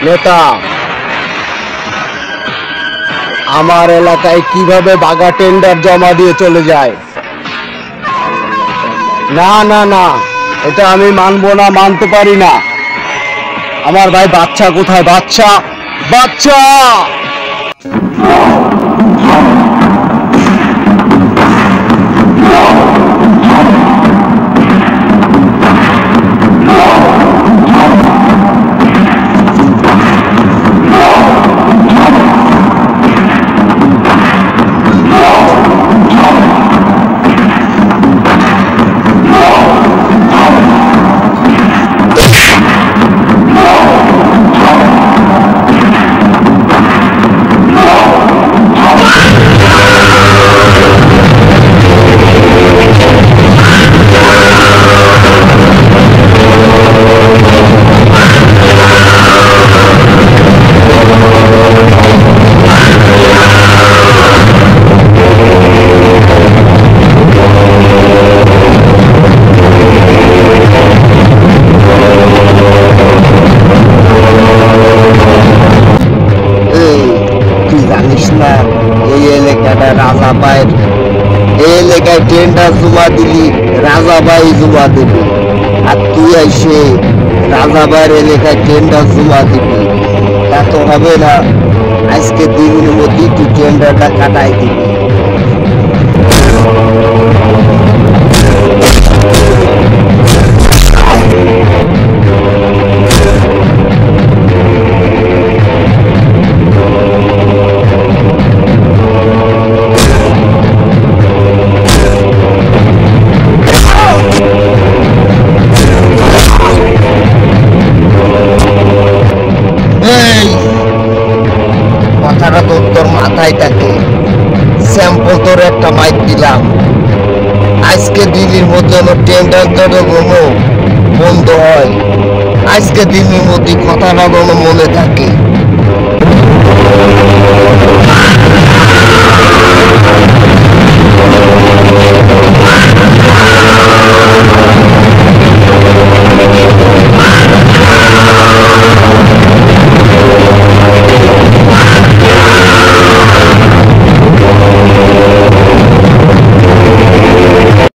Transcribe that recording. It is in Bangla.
নেতা, আমার এলাকায় কিভাবে বাগা টেন্ডার জমা দিয়ে চলে যায়? না না না, এটা আমি মানবো না, মানতে পারি না। আমার ভাই বাচ্চা কোথায়? বাচ্চা বাচ্চা রাজাবাইয়ের এই এলাকায় টেন্ডার জমা দিলি, রাজাবাই জমা দিবি, আর তুই এসে রাজাবাইয়ের এলাকায় টেন্ডার জমা দিবি, তা তো হবে না। আজকে দিনের মধ্যে তুই টেন্ডারটা কাটাই দিবি। কথাটা তো তোর মাথায় থাকে। স্যাম্পল তোর একটা মাইক দিলাম, আজকে দিনের মধ্যে টেন্ডার যেন কোনো বন্ধ হয়। আজকে দিনের মধ্যে কথাটা যেন মনে থাকে।